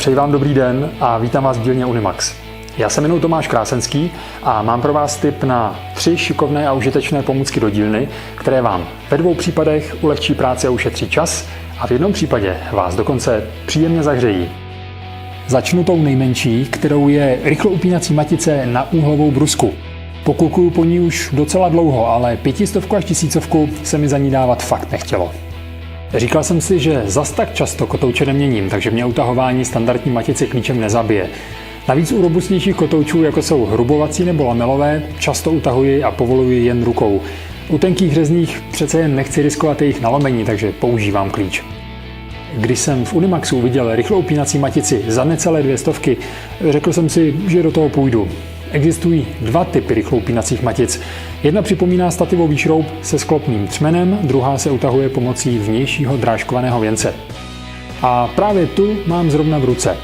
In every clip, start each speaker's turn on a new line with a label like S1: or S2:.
S1: Přeji vám dobrý den a vítám vás v dílně Unimax. Já se jmenuji Tomáš Krásenský a mám pro vás tip na 3 šikovné a užitečné pomůcky do dílny, které vám ve 2 případech ulehčí práci a ušetří čas a v jednom případě vás dokonce příjemně zahřejí. Začnu tou nejmenší, kterou je rychloupínací matice na úhlovou brusku. Pokukuju po ní už docela dlouho, ale 500 až 1000 se mi za ní dávat fakt nechtělo. Říkal jsem si, že zas tak často kotouče neměním, takže mě utahování standardní matice klíčem nezabije. Navíc u robustnějších kotoučů, jako jsou hrubovací nebo lamelové, často utahuji a povoluji jen rukou. U tenkých řezních přece jen nechci riskovat jejich nalomení, takže používám klíč. Když jsem v Unimaxu viděl rychloupínací matici za necelé 200, řekl jsem si, že do toho půjdu. Existují 2 typy rychloupínacích matic. Jedna připomíná stativový šroub se sklopným třmenem, druhá se utahuje pomocí vnějšího drážkovaného věnce. A právě tu mám zrovna v ruce.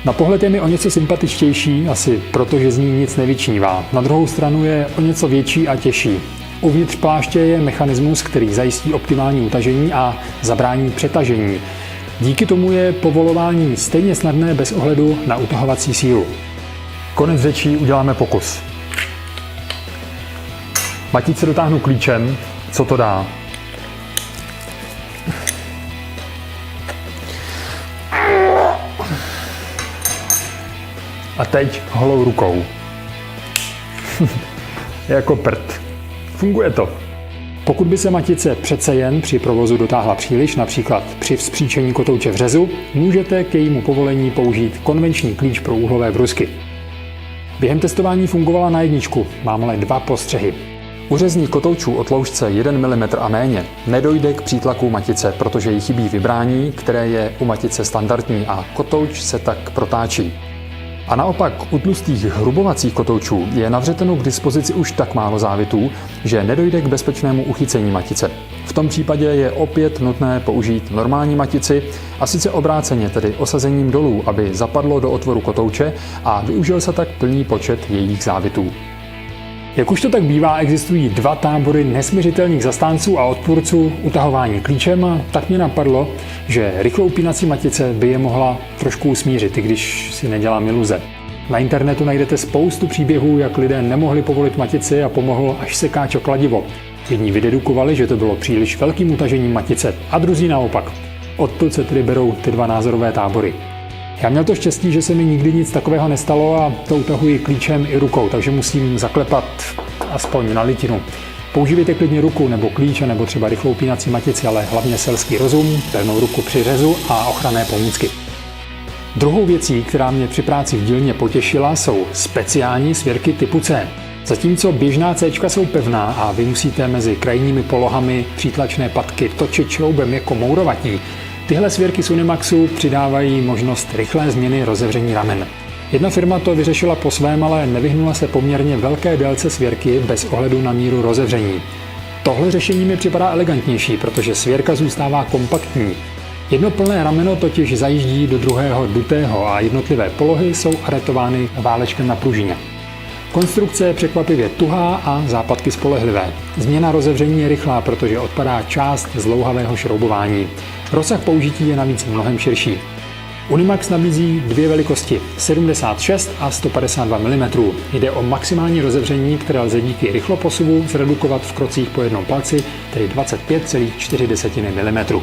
S1: Na pohled je mi o něco sympatičtější, asi protože z ní nic nevyčnívá. Na druhou stranu je o něco větší a těžší. Uvnitř pláště je mechanismus, který zajistí optimální utažení a zabrání přetažení. Díky tomu je povolování stejně snadné bez ohledu na utahovací sílu. Konec řečí, uděláme pokus. Matice dotáhnu klíčem, co to dá. A teď holou rukou. Jako prd. Funguje to. Pokud by se matice přece jen při provozu dotáhla příliš, například při vzpříčení kotouče v řezu, můžete k jejímu povolení použít konvenční klíč pro úhlové brusky. Během testování fungovala na 1, mám ale 2 postřehy. U řezních kotoučů o tloušťce 1 mm a méně nedojde k přítlaku matice, protože jí chybí vybrání, které je u matice standardní a kotouč se tak protáčí. A naopak u tlustých hrubovacích kotoučů je na vřetenu k dispozici už tak málo závitů, že nedojde k bezpečnému uchycení matice. V tom případě je opět nutné použít normální matici, a sice obráceně, tedy osazením dolů, aby zapadlo do otvoru kotouče a využil se tak plný počet jejich závitů. Jak už to tak bývá, existují 2 tábory nesmiřitelných zastánců a odpůrců utahování klíčem, a tak mě napadlo, že rychloupínací matice by je mohla trošku usmířit, i když si nedělám iluze. Na internetu najdete spoustu příběhů, jak lidé nemohli povolit matici a pomohlo až sekáč o kladivo. Jedni vydedukovali, že to bylo příliš velkým utažením matice, a druzí naopak. Odtud se tedy berou ty 2 názorové tábory. Já měl to štěstí, že se mi nikdy nic takového nestalo a to utahuji klíčem i rukou, takže musím zaklepat aspoň na litinu. Používejte klidně ruku nebo klíče nebo třeba rychloupínací matici, ale hlavně selský rozum, pevnou ruku při řezu a ochranné pomůcky. Druhou věcí, která mě při práci v dílně potěšila, jsou speciální svěrky typu C. Zatímco běžná C jsou pevná a vy musíte mezi krajními polohami přítlačné patky točit šroubem jako mourovatí, tyhle svěrky z Unimaxu přidávají možnost rychlé změny rozevření ramen. Jedna firma to vyřešila po svém, ale nevyhnula se poměrně velké délce svěrky bez ohledu na míru rozevření. Tohle řešení mi připadá elegantnější, protože svěrka zůstává kompaktní. Jedno plné rameno totiž zajíždí do druhého dutého a jednotlivé polohy jsou aretovány válečkem na pružině. Konstrukce je překvapivě tuhá a západky spolehlivé. Změna rozevření je rychlá, protože odpadá část zdlouhavého šroubování. Rozsah použití je navíc mnohem širší. Unimax nabízí 2 velikosti, 76 a 152 mm. Jde o maximální rozevření, které lze díky rychloposuvu zredukovat v krocích po jednom palci, tedy 25,4 mm.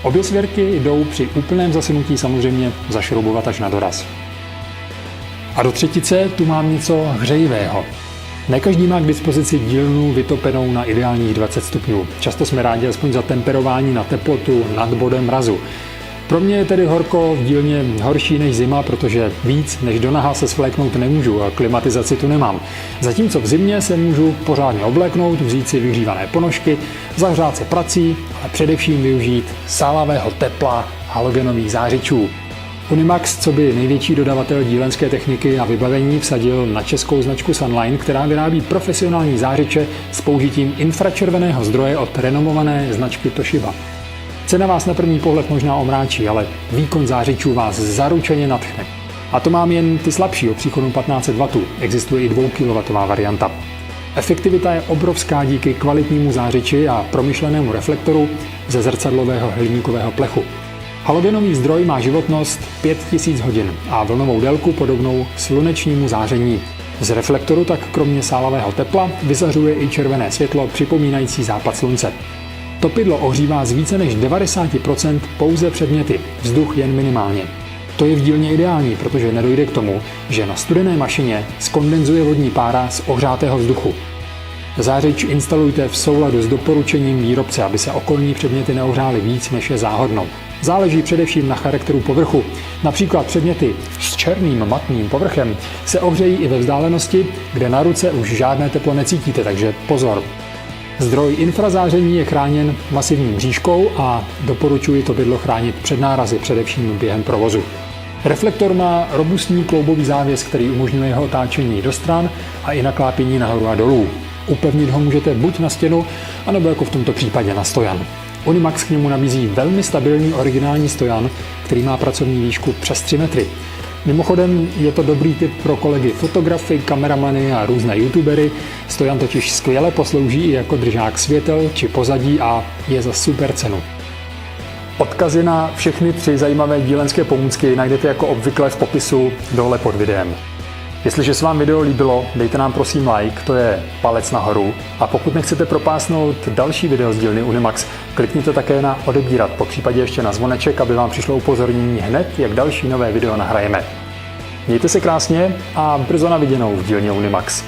S1: Obě svěrky jdou při úplném zasunutí samozřejmě zašroubovat až na doraz. A do třetice tu mám něco hřejivého. Ne každý má k dispozici dílnu vytopenou na ideálních 20 stupňů. Často jsme rádi aspoň za temperování na teplotu nad bodem mrazu. Pro mě je tedy horko v dílně horší než zima, protože víc než do naha se svléknout nemůžu a klimatizaci tu nemám. Zatímco v zimě se můžu pořádně obléknout, vzít si vyhřívané ponožky, zahřát se prací, ale především využít sálavého tepla halogenových zářičů. Unimax, co by největší dodavatel dílenské techniky a vybavení, vsadil na českou značku Sunline, která vyrábí profesionální zářiče s použitím infračerveného zdroje od renomované značky Toshiba. Cena vás na první pohled možná omráčí, ale výkon zářičů vás zaručeně nadchne. A to mám jen ty slabší o příkonu 1500 W, existuje i 2 kW varianta. Efektivita je obrovská díky kvalitnímu zářiči a promyšlenému reflektoru ze zrcadlového hliníkového plechu. Halogenový zdroj má životnost 5000 hodin a vlnovou délku podobnou slunečnímu záření. Z reflektoru tak kromě sálavého tepla vyzařuje i červené světlo připomínající západ slunce. Topidlo ohřívá z více než 90% pouze předměty, vzduch jen minimálně. To je v dílně ideální, protože nedojde k tomu, že na studené mašině skondenzuje vodní pára z ohřátého vzduchu. Zářič instalujte v souladu s doporučením výrobce, aby se okolní předměty neohřály víc, než je záhodno. Záleží především na charakteru povrchu. Například předměty s černým matným povrchem se ohřejí i ve vzdálenosti, kde na ruce už žádné teplo necítíte, takže pozor. Zdroj infrazáření je chráněn masivní mřížkou a doporučuji topidlo chránit před nárazy, především během provozu. Reflektor má robustní kloubový závěs, který umožňuje jeho otáčení do stran a i naklápění nahoru a dolů. Upevnit ho můžete buď na stěnu, anebo jako v tomto případě na stojan. Unimax k němu nabízí velmi stabilní originální stojan, který má pracovní výšku přes 3 metry. Mimochodem je to dobrý tip pro kolegy fotografy, kameramany a různé youtubery. Stojan totiž skvěle poslouží i jako držák světel či pozadí a je za super cenu. Odkazy na všechny 3 zajímavé dílenské pomůcky najdete jako obvykle v popisu dole pod videem. Jestliže se vám video líbilo, dejte nám prosím like, to je palec nahoru. A pokud nechcete propásnout další video z dílny Unimax, klikněte také na odebírat, popřípadě ještě na zvoneček, aby vám přišlo upozornění hned, jak další nové video nahrajeme. Mějte se krásně a brzo na viděnou v dílně Unimax.